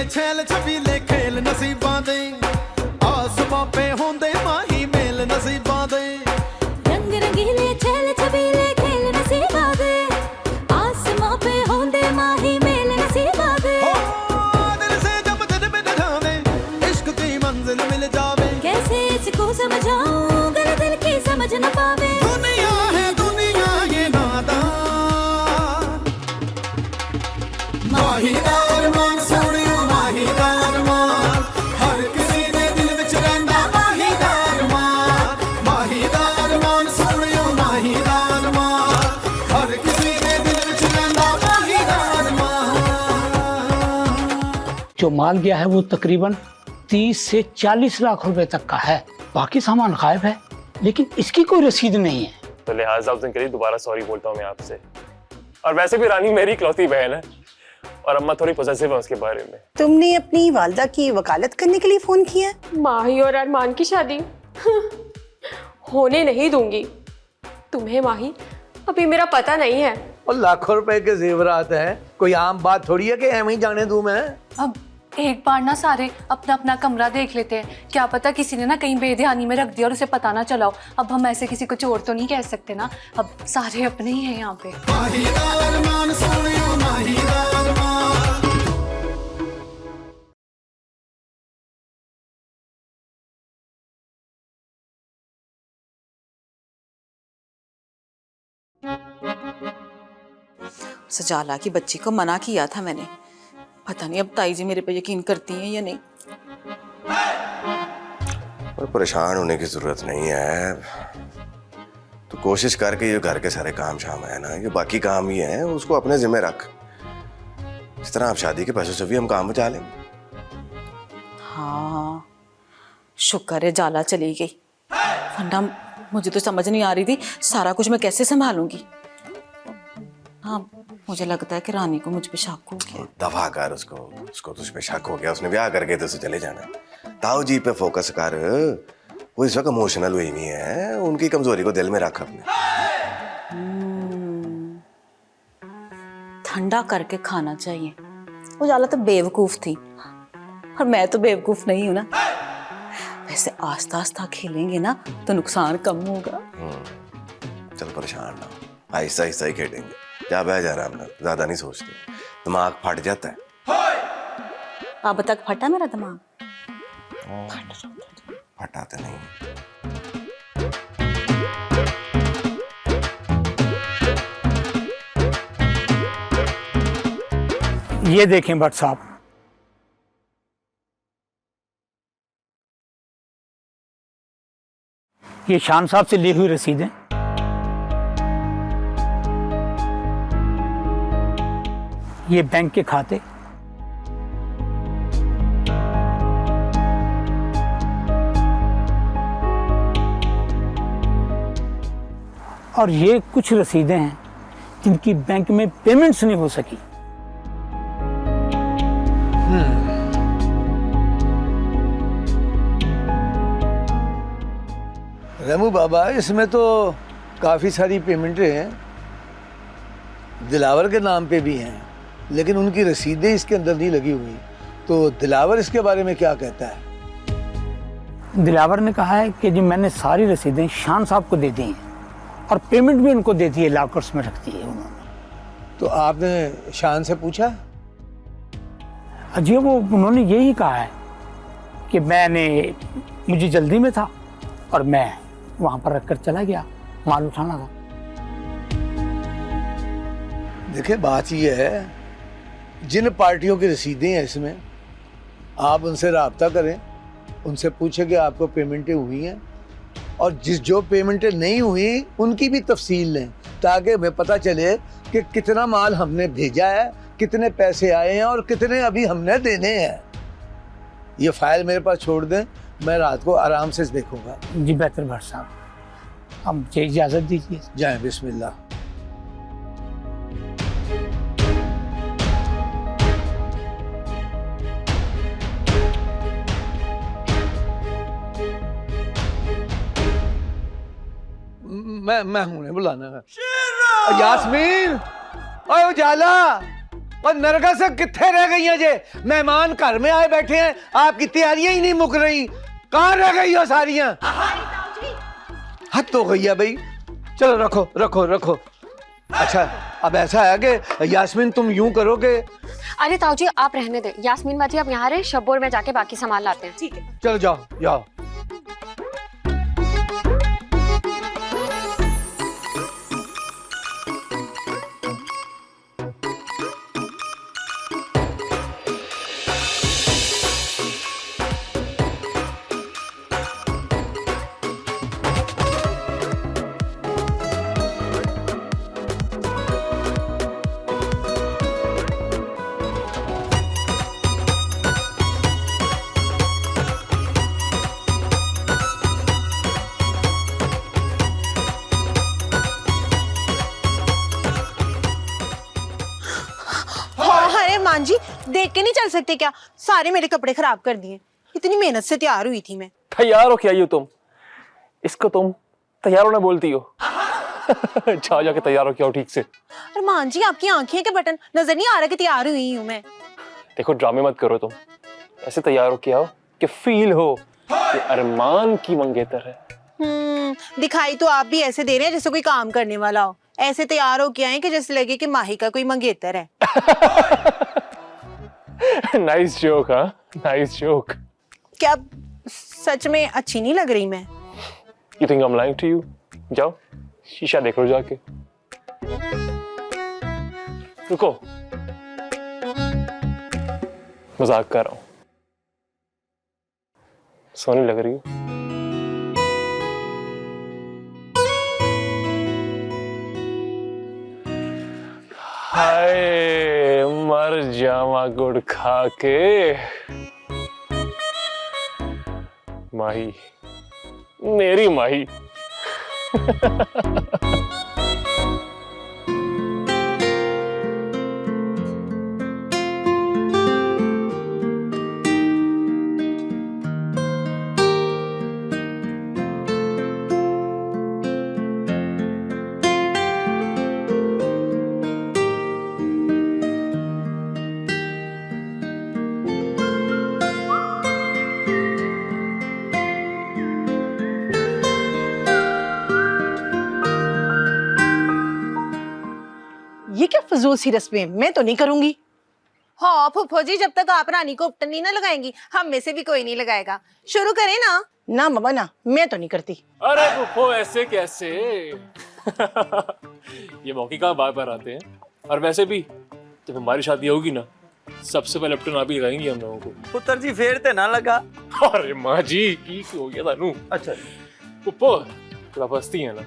छैल छबीले खेल नसीबां दे आसमां पे होंदे माही मेल नसीबां दे रंग रंगीले छैल छबीले खेल नसीबां दे आसमां पे होंदे माही मेल नसीबां दे दिल से जब दिल में ढावे इश्क की मंजिल मिल जावे कैसे इसको समझाऊं अगर दिल की समझ न पावे दुनिया है दुनिया ये नादान माहीदार मान सोनियो माहीदार मान हर किसी दे दिल विच रहिंदा माहीदार मान सोनियो माहीदार मान हर किसी दे दिल विच रहिंदा माहीदार मान। जो माल गया है वो तकरीबन 30 से 40 लाख रुपए तक का है, बाकी सामान गायब है, लेकिन इसकी कोई रसीद नहीं है। तो लिहाजा उस दिन के लिए दोबारा सॉरी बोलता हूँ मैं आपसे। और वैसे भी रानी मेरी इकलौती बहन है और अम्मा थोड़ी पॉसेसिव है उसके बारे में। तुमने अपनी वालदा की वकालत करने के लिए फोन किया? माही और अरमान की शादी होने नहीं दूंगी। तुम्हें माही अभी मेरा पता नहीं है। और लाखों रुपए के जेवरात है, कोई आम बात थोड़ी है कि एवं ही जाने दूं मैं। अब एक बार ना सारे अपना अपना कमरा देख लेते हैं, क्या पता किसी ने ना कहीं बेध्यानी में रख दिया और उसे पता ना चला हो। अब हम ऐसे किसी को चोर तो नहीं कह सकते ना, अब सारे अपने ही हैं यहाँ पे। माहीदार मान सोनियो माहीदार मान। सजाला की बच्ची को मना किया था मैंने, पता नहीं अब ताई जी मेरे पे यकीन करती हैं या नहीं। और परेशान होने की जरूरत नहीं है, तो कोशिश करके ये घर के सारे काम शाम है ना, ये बाकी काम ही है, उसको अपने जिम्मे रख। इस तरह आप शादी के पैसों से भी हम काम बचा लेंगे। हाँ शुक्र है जाला चली गई, वरना मुझे तो समझ नहीं आ रही थी सारा कुछ मैं कैसे संभालूंगी। हाँ मुझे लगता है कि रानी को मुझ पे शक हो गया। दफा कर उसको तुझ पे शक हो गया, उसने ब्याह करके तो चले जाना। ताऊ जी पे फोकस कर, वो इस वक्त इमोशनल हुई नहीं है, उनकी कमजोरी को दिल में रख अपने। ठंडा करके खाना चाहिए। वो जाला तो बेवकूफ थी और मैं तो बेवकूफ नहीं हूं ना। वैसे आस्ता आस्ता खेलेंगे ना तो नुकसान कम होगा। चल परेशान ना, आहिस्ता आहिस्ता ही खेलेंगे। क्या बह जा रहा है, ज्यादा नहीं सोचते, दिमाग फट जाता है। अब तक फटा मेरा दिमाग? फटा तो नहीं। ये देखें भट्ट साहब, ये शान साहब से ली हुई रसीदें। ये बैंक के खाते, और ये कुछ रसीदें हैं जिनकी बैंक में पेमेंट्स नहीं हो सकी। रेमू बाबा, इसमें तो काफ़ी सारी पेमेंटें हैं, दिलावर के नाम पे भी हैं, लेकिन उनकी रसीदें इसके अंदर नहीं लगी हुई। तो दिलावर इसके बारे में क्या कहता है? दिलावर ने कहा है कि जी मैंने सारी रसीदें शान साहब को दे दी हैं और पेमेंट भी उनको दे दी है, लॉकर्स में रख दी है उन्होंने। तो आपने शान से पूछा? जी वो उन्होंने यही कहा है कि मुझे जल्दी में था और मैं वहां पर रखकर चला गया, माल उठाना था। देखिए बात यह है, जिन पार्टियों की रसीदें हैं इसमें, आप उनसे राब्ता करें, उनसे पूछें कि आपको पेमेंटें हुई हैं, और जो पेमेंटें नहीं हुई उनकी भी तफसील लें, ताकि हमें पता चले कि कितना माल हमने भेजा है, कितने पैसे आए हैं और कितने अभी हमने देने हैं। ये फाइल मेरे पास छोड़ दें, मैं रात को आराम से देखूंगा। जी बेहतर भट्ट साहब, अब मुझे इजाजत दीजिए। जाएं, बिस्मिल्लाह। मैं हूं, बुलाना है। यास्मीन, ओए उजाला, और नरगा से कितने रह गई हैं जे? मेहमान घर में आए बैठे हैं, आपकी तैयारियां ही नहीं मुक रही। कहाँ रह गई हो सारियां? हद तो गई है भाई। चलो रखो रखो रखो। अच्छा अब ऐसा है कि यास्मीन तुम यूं करोगे। अरे ताऊ जी आप रहने दे, यास्मीन बाजी आप यहाँ रहे, शब्बोर में जाके बाकी सामान लाते हैं। ठीक है। चलो जाओ जाओ। अरे मान जी देख के नहीं चल सकते क्या? सारे मेरे कपड़े खराब कर दिए। इतनी मेहनत से तैयार हुई थी मैं। तैयार हो क्या? तुम इसको तुम तैयार होना बोलती हो? जाओ जाके तैयार हो क्या हो ठीक से। अरे मान जी आपकी आंखें के बटन नजर नहीं आ रहा कि तैयार हुई हूँ मैं। देखो ड्रामे मत करो, तुम ऐसे तैयार हो क्या हो कि फील हो कि अरमान की मंगेतर है। दिखाई तो आप भी ऐसे दे रहे हैं जैसे कोई काम करने वाला हो। ऐसे तैयार हो के आए कि जैसे लगे कि माही का कोई मंगेतर है। नाइस जोक, हाँ नाइस जोक। क्या सच में अच्छी नहीं लग रही मैं? You think I'm lying to you? जाओ शीशा देख लो जाके। रुको, मजाक कर रहा हूं, सोनी लग रही हो। हाय मर जावा गुड़ खा के। माही, मेरी माही। ये क्या फजूल सी रस्में, मैं तो नहीं करूंगी। हाँ फुफो जी, जब तक आप रानी को उपटन नहीं ना लगाएंगी हम में से भी कोई नहीं लगाएगा। शुरू करें ना। ना मामा ना, मैं तो नहीं करती। अरे फुफो ऐसे कैसे? ये मौके का बार बार आते हैं। और वैसे भी जब हमारी शादी होगी ना, सबसे पहले अपटन आप ही लगाएंगे हम लोगों को। पुत्र जी फेर ते ना लगा। अरे माँ जी की हो गया तानू। अच्छा फुफो थोड़ा बस्ती है ना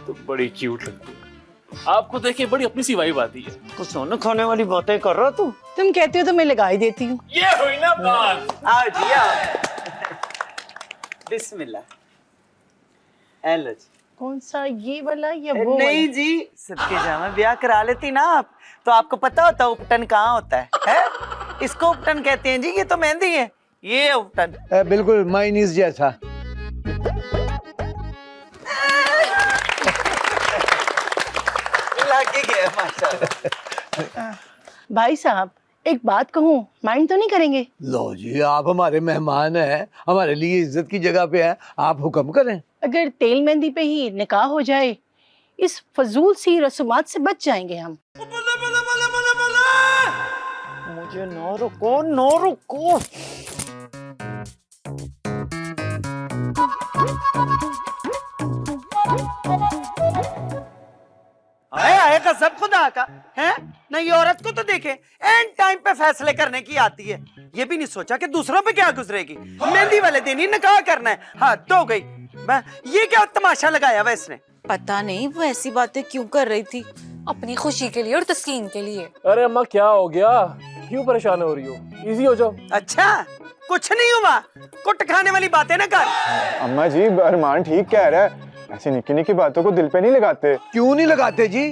तो बड़ी क्यूट लगती है। आपको देख के बड़ी अपनी सी वाइब आती है। कुछ सोने खाने वाली बातें कर रहा तू। तुम कहते हो तो मैं लगा ही देती हूँ। ये हुई ना बात। आओ जी आओ। बिस्मिल्लाह। एलो जी। कौन सा, ये वाला या वो नहीं जी, सदके जामा ब्याह करा लेती ना आप तो आपको पता होता उपटन कहाँ होता है? इसको उपटन कहते हैं जी, ये तो मेहंदी है, ये उपटन। बिल्कुल माइनीस जैसा। लाके गया माशाल्लाह। भाई साहब एक बात कहूँ, माइंड तो नहीं करेंगे? लो जी आप हमारे मेहमान हैं, हमारे लिए इज्जत की जगह पे है, आप हुक्म करें। अगर तेल मेहंदी पे ही निकाह हो जाए, इस फजूल सी रस्मात से बच जाएंगे हम। मुझे नो रुको, नो रुको। आए आए का सब खुदा का है ना। ये औरत को तो देखे एंड टाइम पे फैसले करने की आती है। ये भी नहीं सोचा कि दूसरों पे क्या गुजरेगी। मेहंदी वाले दिन ही निकाह करना है, हाँ तो गई। ये क्या तमाशा लगाया हुआ इसने? पता नहीं वो ऐसी बातें क्यों कर रही थी। अपनी खुशी के लिए और तस्कीन के लिए। अरे अम्मा क्या हो गया, क्यों परेशान हो रही हो? इजी हो जाओ। अच्छा कुछ नहीं हुआ, कुट खाने वाली बातें ना कर। अम्मा जी अरमान ठीक कह रहा है, ऐसी निक्की निक्की बातों को दिल पे नहीं लगाते। क्यों नहीं लगाते जी?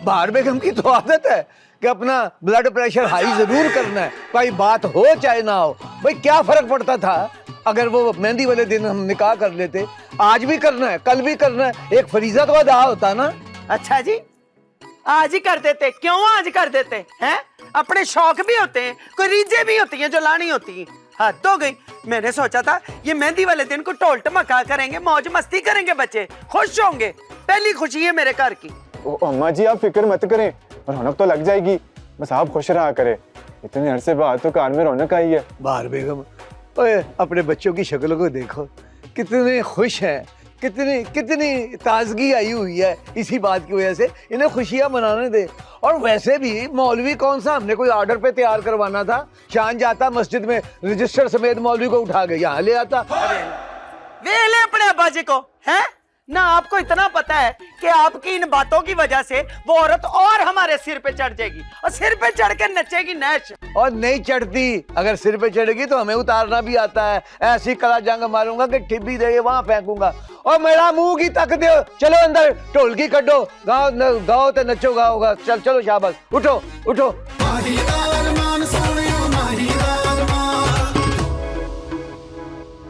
बाहर बेगम की तो आदत है कि अपना ब्लड प्रेशर हाई जरूर करना है, कोई बात हो चाहे ना हो। भाई क्या फर्क पड़ता था अगर वो मेहंदी वाले दिन हम निकाह कर लेते? आज भी करना है, कल भी करना है, एक फरीजा तो अदा होता ना। अच्छा जी आज ही कर देते, क्यों आज कर देते हैं? अपने शौक भी होते हैं, कोई रीझें भी होती हैं जो लानी होती हैं। हद हो गई। मैंने सोचा था ये मेहंदी वाले दिन को टोल टमका करेंगे, मौज मस्ती करेंगे, बच्चे खुश होंगे। पहली खुशी है मेरे घर की। ओ अम्मा जी आप फिक्र मत करें, रौनक तो लग जाएगी, बस आप खुश रहा करें। इतने अरसे बाद तो कार में रौनक आई है। बाहर बेगम, ओए अपने बच्चों की शक्लों को देखो, कितने खुश हैं, कितनी कितनी ताजगी आई हुई है। इसी बात की वजह से इन्हें खुशियां मनाने दे। और वैसे भी मौलवी कौन सा हमने कोई ऑर्डर पे तैयार करवाना था। शान जाता मस्जिद में रजिस्टर समेत मौलवी को उठा के यहाँ ले आता। वे ले अपने अब्बा जी को, हैं ना? आपको इतना पता है कि आपकी इन बातों की वजह से वो औरत और हमारे सिर पे चढ़ जाएगी और सिर पे चढ़ के नचेगी नैश। और नहीं चढ़ती, अगर सिर पे चढ़ेगी तो हमें उतारना भी आता है। ऐसी कला जंग मारूंगा कि टिब्बी देके वहां फेंकूंगा। और मेरा मुंह की तक दो, चलो अंदर ढोलकी कड्डो, गाओ गाओ तो नचो गाओगा। चलो शाबाश, उठो उठो। माही रान